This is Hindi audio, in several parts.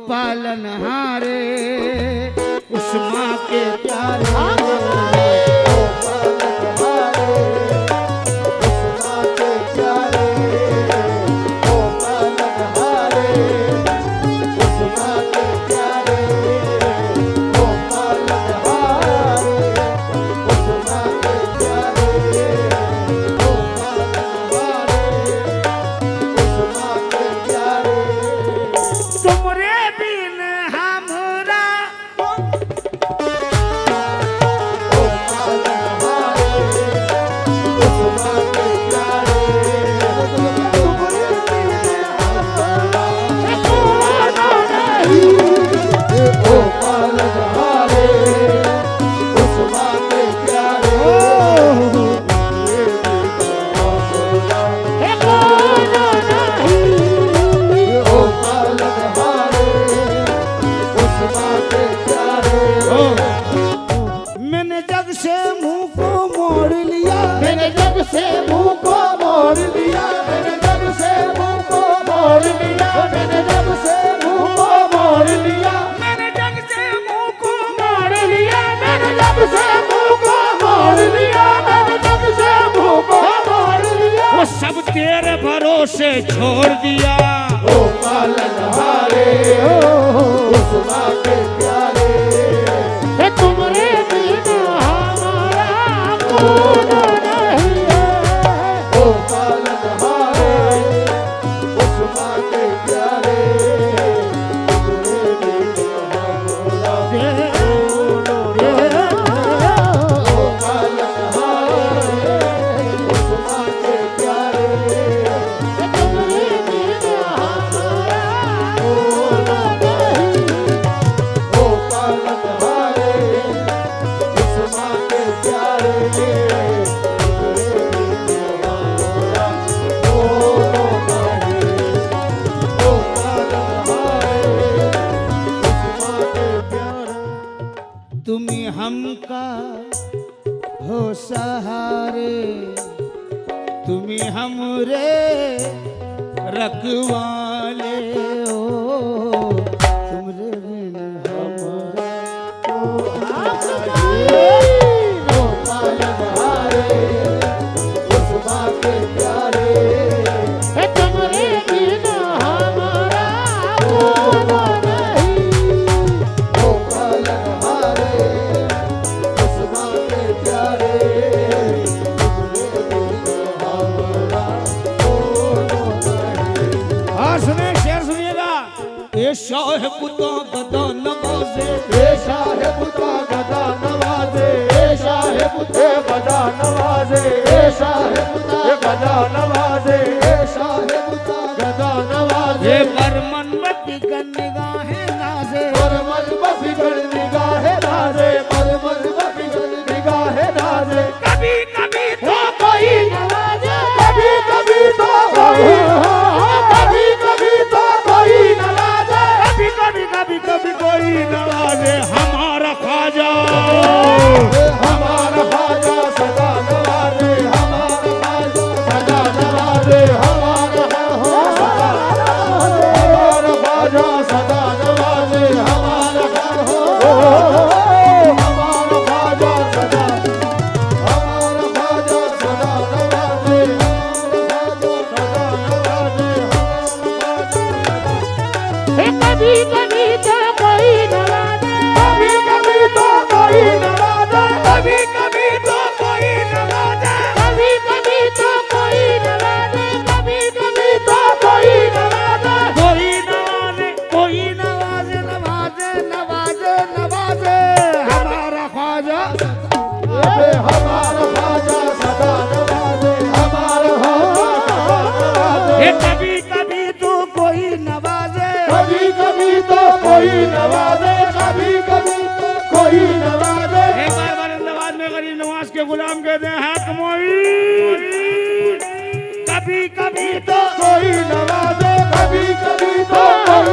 पालनहारे उस माँ के प्यारे। सब तेरे भरोसे छोड़ दिया। ओ पालनहारे उस माँ के प्यारे, तुमरे बिना हमारा कौन नहीं है। ओ पालनहारे उस माँ के प्यारे, तुमरे बिना हमारा तुम्ही हमका हो सहारे, तुम्ही हमरे रखवाले हो, तुमरे बिन हमारा उस माँ के प्यारे, तुमरे बिना हमारा कौन नहीं। ओ पालनहारे उस माँ के प्यारे, तुमरे बिना हमारा कौन नहीं। हाँ सुने, शेर सुनिएगा। ये शाह पुता गदा नवाजे, ये शाह पुता गदा नवाजे, ये शाह पुते गदा नवाजे, ये शाह पुता गदा नवाजे, ये शाह पुता गदा नवाजे। ये बरमन बत्ती का निगाहें नाजे, बरमन बत्ती का निगाहें नाजे, बरमन बत्ती का निगाहें नाजे। कभी कभी तो कोई नवाजे, कभी कभी तो कोई, कभी कभी तो कोई नवाजे, कभी कभी कभी कभी कोई नवाजे। हमारा ख्वाजा, हमारा ख्वाजा सदा नवाजे, हमारा ख्वाजा सदा नवाजे, हमारा ख्वाजा सदा नवाजे, हमारा ख्वाजा सदा, हमारा ख्वाजा सदा नवाजे, हमारा ख्वाजा सदा नवाजे। कभी कभी तो कोई नवाजे, कभी कभी तो कोई नवाजे, कभी कभी तो कोई नवाजे, कभी कभी तो कोई नवाजे, कभी कभी तो कोई नवाजे। कोई नवाजे, कोई नवाजे, नवाजे नवाजे नवाजे। हमारा ख्वाजा, हमारा ख्वाजा सदा नवाजे, हमारा ख्वाजा सदा नवाजे। ये कभी कभी तो कोई नवाजे, कभी कभी तो कोई नवाजे, कभी कभी तो कोई नवाजे। एक बार अहमदाबाद में गरीब नवाज के गुलाम कहते हैं हक मोईन। कभी कभी तो कोई नवाजे, कभी कभी तो कोई।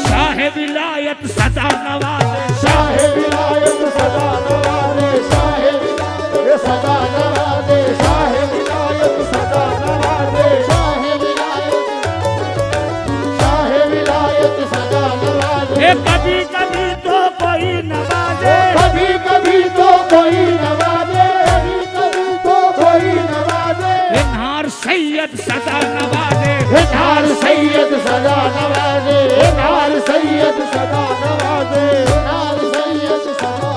शाह विलायत सदा नवाजे, शाह विलायत सदा नवाजे, शाह विलायत सदा नवाजे, शाह विलायत सदा नवाजे, शाह विलायत सदा ये कभी कभी तो कोई नवाजे, कभी कभी तो कोई नवाजे, कभी कभी तो कोई नवाजे। ये नार सैयद सदा नवाजे, नार सैयद सदा नवाजे, नार सैयद सदा नवाजे, नार सैयद सदा,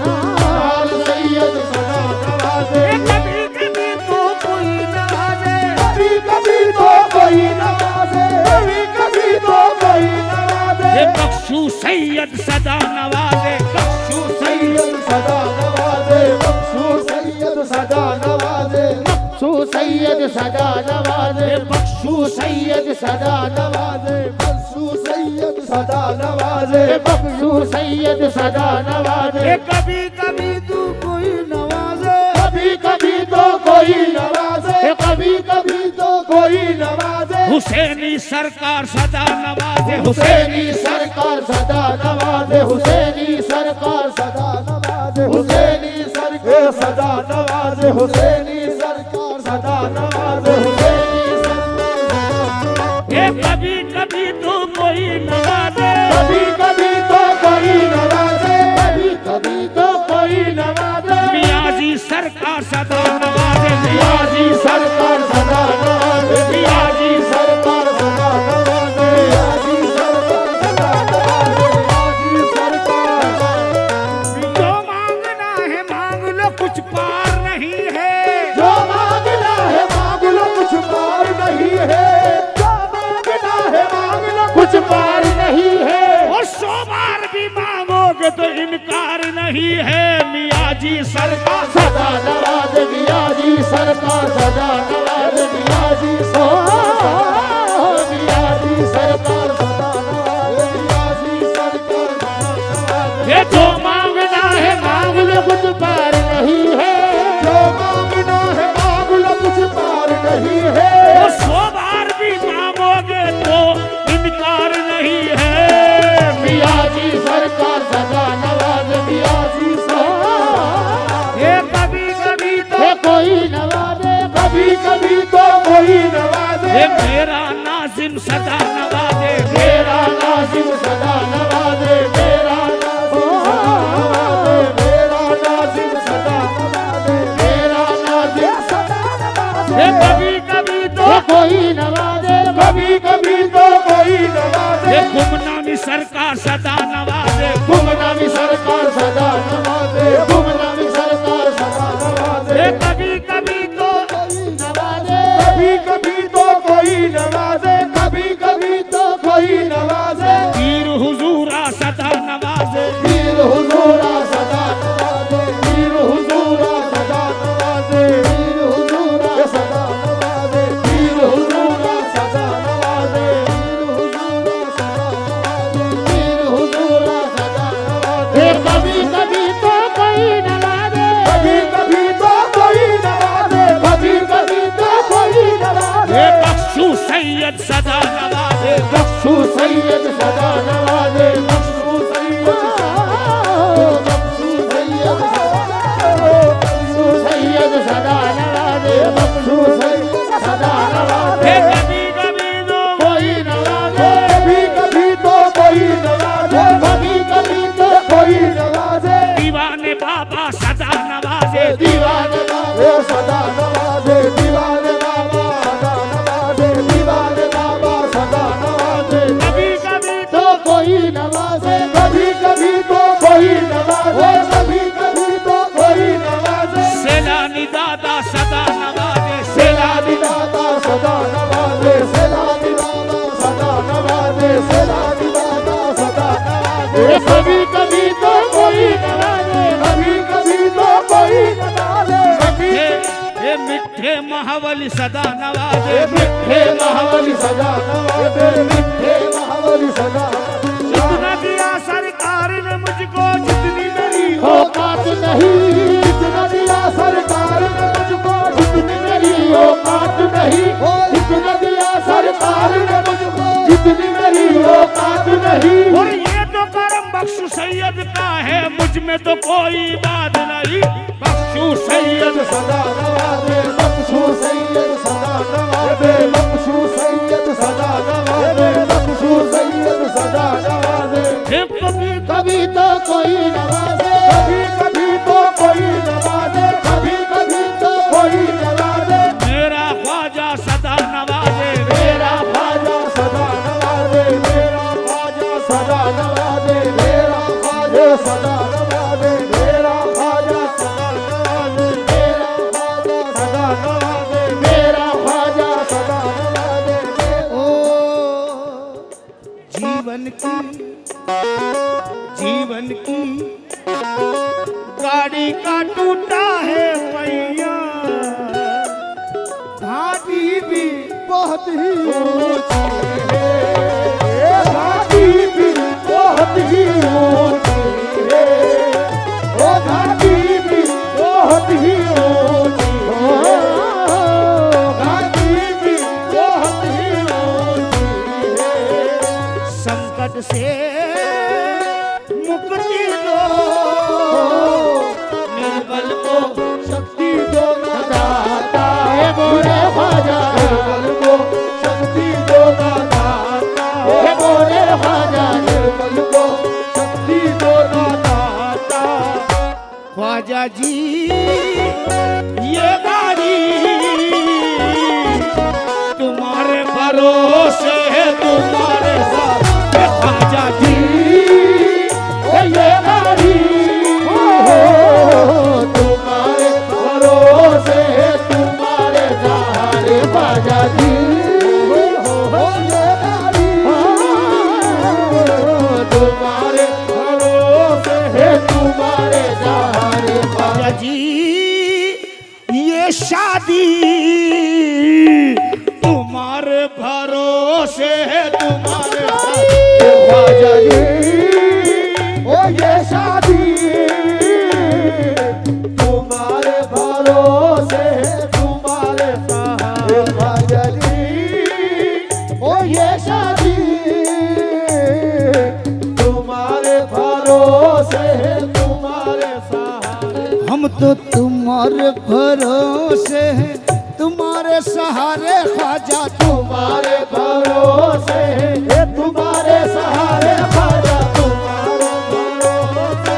नार सैयद सदा नवाजे। ये कभी कभी तो कोई नवाजे, कभी कभी तो कोई नवाजे, कभी कभी तो कोई नवाजे। ये बख्शू सैयद सदा नवाजे, बख्शू सैयद सदा नवाजे, बख्शू सैयद सदा नवाजे, बख्शू सैयद सदा नवाजे, बख्शू सैयद सदा नवाजे, बख्शू सैयद सदा नवाजे, बख्शू सैयद सदा नवाजे। ये कभी कभी तो कोई नवाजे, कभी कभी तो कोई नवाजे, कभी कभी तो कोई नवाजे। हुसैनी सरकार सदा नवाजे, हुसैनी सरकार सदा नवाजे, हुसैनी सरकार सदा नवाजे, हुसैनी सरकार सदा नवाजे, हुसैनी सरकार सदा नवाजे, हुसैनी सरकार। ये कभी कभी तो कोई नवाजे, कभी कभी तो कोई नवाजे, कभी कभी तो कोई नवाजे। मियाजी सरकार सदा नवाजे, मियाजी सरकार सदा नवाजे, मियाजी सरकार सदा नवाजे, मियाजी सरकार सदा नवाजे, मियाजी सरकार। जो मांगना है मांग लो कुछ पार नहीं है, जो मांगना है मांग लो कुछ पार नहीं है, जो मांगना है मांग लो कुछ पार नहीं है। और 100 बार भी मांगोगे तो इनकार नहीं है। मियाजी सरकार सदा नवाजे, मियाजी सरकार सदा नवाजे, मियाजी सरकार, मियाजी सरकार सदा नवाजे, मियाजी सरकार सदा नवाजे। ये जो मांगना है मांग लो कुछ पार नहीं है, जो मांगना है मांग लो कुछ पार नहीं है। और 100 बार भी मांगोगे तो इनकार नहीं है। मियाजी सरकार सदा नवाजे, मियाजी सरकार। ये कभी कभी तो ये कोई नवाजे, कभी कभी तो कोई नवाजे। ये मेरा नाजिम सदा नवाजे, मेरा नाजिम सदा नवाजे, मेरा नाजिम सदा नवाजे, मेरा नाजिम सदा नवाजे, मेरा नाजिम सदा नवाजे। ये कभी कभी तो ये कोई नवाजे, कभी कभी तो कोई नवाजे। ये गुमनामी सरकार सदा नवाजे, गुमनामी सरकार सदा नवाजे, गुमनामी सरकार सदा नवाजे। ये कभी कभी तो कोई नवाजे, कभी कभी तो कोई नवाजे, कभी कभी तो कोई नवाजे। पीर हुजूरा सदा नवाजे, पीर हुजूरा सदा नवाजे, पीर हुजूरा सदा नवाजे, पीर हुजूरा सदा नवाजे, पीर हुजूरा सदा नवाजे, पीर हुजूरा सदा नवाजे, पीर हुजूरा सदा नवाजे। कभी कभी तो कोई नवाजे, कभी कभी तो कोई नवाजे, कभी कभी तो कोई नवाजे। ये बख्शू सैयद सदा नवाजे, बख्शू सैयद सदा नवाजे, बख्शू सैयद बख्शू सैयद बख्शू सैयद सदा नवाजे, बख्शू सैयद सदा नवाजे। ये कभी कभी तो कोई नवाजे, कभी कभी तो कोई नवाजे, कभी कभी तो कोई नवाजे। दीवाने बाबा सदा नवाजे, दीवाने बाबा सदा नवाजे, दीवाने बाबा सदा नवाजे, दीवाने बाबा सदा नवाजे। कभी कभी तो कोई नवाजे, कभी कभी तो कोई नवाजे, कभी कभी तो कोई नवाजे। सैलानी दादा सदा नवाजे, सैलानी दाता सदा नवाजे, सैलानी दाता सदा नवाजे, सैलानी दाता सदा नवाजे। कभी कभी तो कोई नवाजे, कभी कभी तो कोई नवाजे। ये मिठे महावली सदा नवाजे, मिठे महाबली सदा नवाजे, मिठे महाबली सदा। जितना दिया सरकार ने मुझको जितनी मेरी औकात नहीं, जितना दिया सरकार ने मुझको, जितनी मेरी औकात नहीं। जितना दिया सरकार ने मुझको, जितनी मेरी औकात नहीं। और ये तो करम बख्शू सैयद का है, मुझ में तो कोई बात नहीं। बख्शू सैयद सदा नवाजे, बख्शू सैयद सदा नवाजे, बख्शू सैयद सदा नवाजे, बख्शू सैयद सदा नवाजे। जीवन की गाड़ी का टूटा है पहिया, घाटी भी बहुत ही ऊंची है, घाटी भी बहुत ही ऊंची है, ओ घाटी भी बहुत ही ऊंची है, घाटी भी बहुत ही ऊंची है। संकट से मुक्ति दो, निर्बल को शक्ति दो दाता है बोले ख्वाजा, निर्बल को शक्ति दो दाता है बोले ख्वाजा, निर्बल को शक्ति दो दाता। ख्वाजा जी ये गाड़ी तुम्हारे भरोसे है, तुम्हारे साथ है ख्वाजा जी। ये गाड़ी तुम्हारे भरोसे है, तुम्हारे सहारे ख्वाजा जी। ये गाड़ी तुम्हारे भरोसे है, तुम्हारे सहारे ख्वाजा जी ये शादी तुम्हारे भरोसे है, तुम्हारे साथ ख्वाजा जी। ओ ये शादी तुम्हारे भरोसे है, तुम्हारे सहारे ख्वाजा जी। ओ ये शादी तुम्हारे भरोसे है, तुम्हारे सहारे। हम तो तुम्हारे भरोसे हैं, तुम्हारे सहारे ख्वाजा तुम्हारे भरोसे है, ये तुम्हारे सहारे ख्वाजा, तुम्हारे भरोसे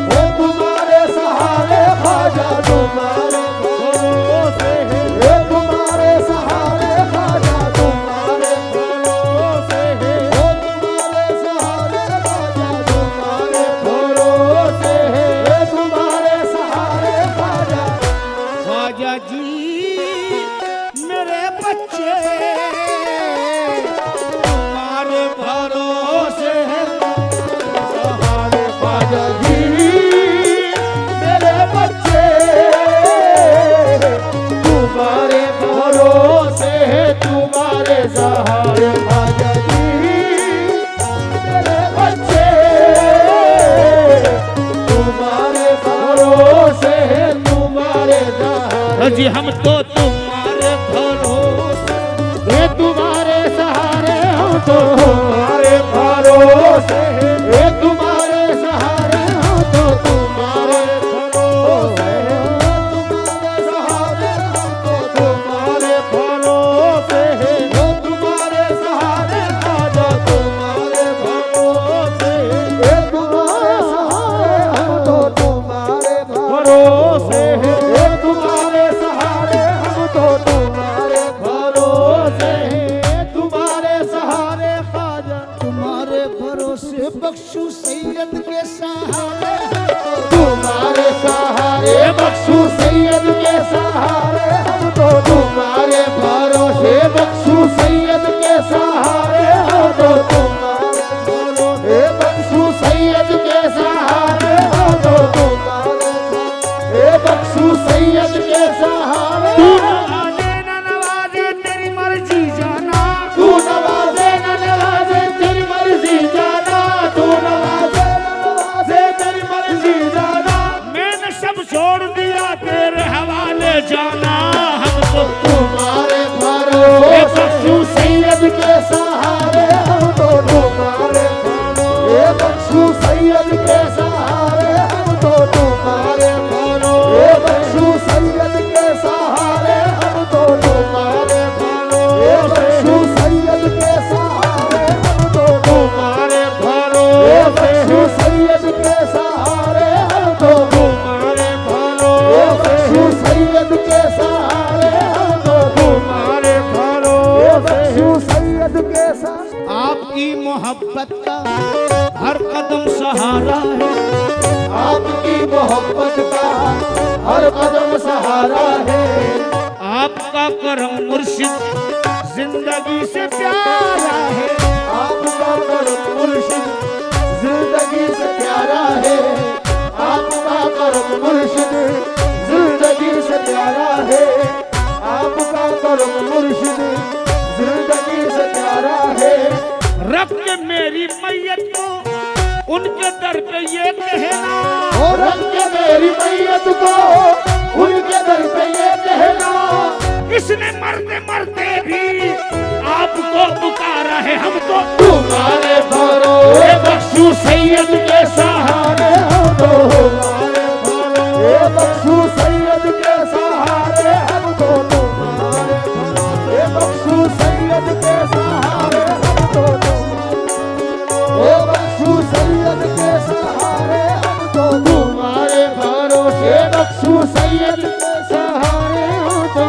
है, तुम्हारे सहारे ख्वाजा, तुम्हारे भरोसे है, ये तुम्हारे सहारे ख्वाजा, तुम्हारे भरोसे है, ओ तुम्हारे सहारे ख्वाजा, तुम्हारे भरोसे है, ये तुम्हारे सहारे ख्वाजा। ख्वाजा जी मेरे बच्चे तुम्हारे भरोसे हैं, सहारे ख्वाजा जी मेरे बच्चे तुम्हारे भरोसे है, तुम्हारे सहारे ख्वाजा जी मेरे बच्चे तुम्हारे भरोसे है, तुम्हारे सहारे। जी हम तो तुम्हारे भरोसे, ये तुम्हारे सहारे हम तो तुम्हारे भरोसे हैं, ये तुम्हारे सहारे हम तो तुम्हारे भरोसे हैं, तुम्हारे सहारे हम तो तुम्हारे भरोसे हैं, वो तुम्हारे सहारे ख्वाजा, तुम्हारे भरोसे हैं, ये तुम्हारे सहारे हम तो तुम्हारे भरोसे हैं, ये तुम्हारे सहारे हम तो तुम्हारे भरोसे हैं, तुम्हारे सहारे ख्वाजा। तुम्हारे भरोसे बख्शू सैयद के सहारे, तुम्हारे सहारे बख्शू सैयद के सहारे हम तो तुम्हारे भरोसे, बख्शू सैयद के सहारे हम तो तुम्हारे भरोसे, बख्शू सैयद के सहारे हम तो तुम्हारे भरोसे, बख्शू सैयद के सहारे। तू नवाजे न नवाजे तेरी मर्जी जाना, तू नवाजे न नवाजे तेरी मर्जी जाना, तू नवाजे न नवाजे तेरी मर्जी जाना। मैंने सब छोड़ दिया तेरे हवाले जाना, हम तो तुम्हारे भरोसे बख्शू सैयद के सहारे हम तो तुम्हारे भरोसे, बख्शू सैयद के सहारे हम तो तुम्हारे भरोसे, बख्शू सैयद के सहारे हम तो तुम्हारे भरोसे, बख्शू सैयद के सहारे हम तो तुम्हारे भरोसे, बख्शू सैयद के सहारे हम तो तुम्हारे भरोसे, बख्शू सैयद के सहारे हम तो तुम्हारे भरोसे, बख्शू सैयद के सहारे। आपकी मोहब्बत का हर कदम सहारा है, आपकी मोहब्बत का हर कदम सहारा है, आपका करम मुर्शिद जिंदगी से प्यारा है, आपका कर्म मुर्शिद जिंदगी से प्यारा है, आपका कर्म मुर्शिद जिंदगी से प्यारा है, आपका कर्म मुर्शिद जिंदगी से प्यारा है। रख के मेरी मैयत को उनके दर पे ये कहना, और रख के मेरी मैयत को उनके दर पे ये कहना, इसने मरते मरते भी आपको पुकारा है, हम तो तुम्हारे भरोसे बख्शू सैयद के सहारे, हम तो तुम्हारे भरोसे बख्शू सैयद के सहारे, हम तो तुम्हारे भरोसे बख्शू सैयद के सहारे, हम तो बख्शू सैयद के सहारे, हम तो तुम्हारे भरोसे बख्शू सैयद के सहारे, हम तो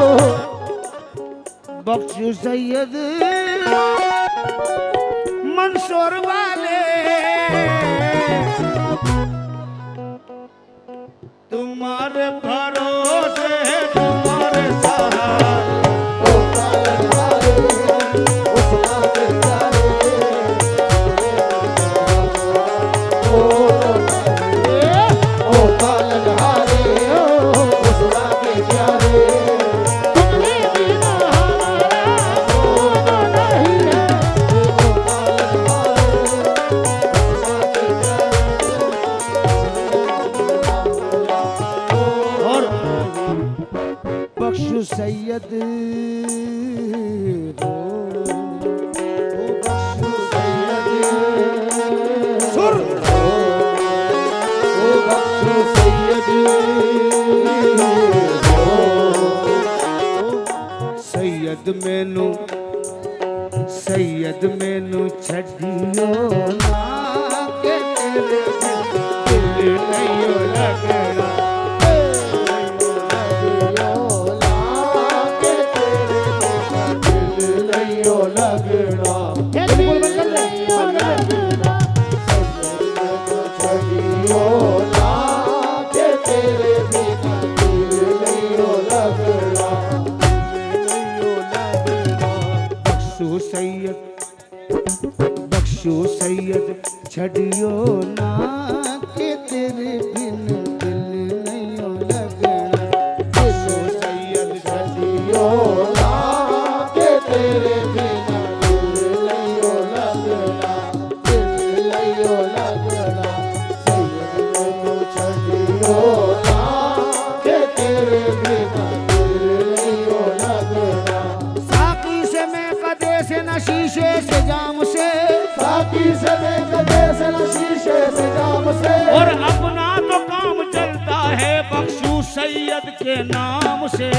बख्शू सैयद मंसूर वाले तुम्हारे भरोसे तुम्हारे सहारे, और बख्शू सैयद सुर सैयद मैनू छड़ियो ना के तेरे दिल नहीं लगना, बख्शू सैयद छड़ियो ना के तेरे बिन दिल नहीं लगना, बख्शू सैयद छड़ियो ना के तेरे बिना दिल नहीं लगना, दिल नहीं लगना, सैयद मैनू छड़ियो ना के तेरे बिना दिल नहीं लगना। साकी से मैं कदे से न शीशे से जाम से, साकी से मैं कदे से न शीशे से जाम से, और अपना तो काम चलता है बख्शू सैयद के नाम से।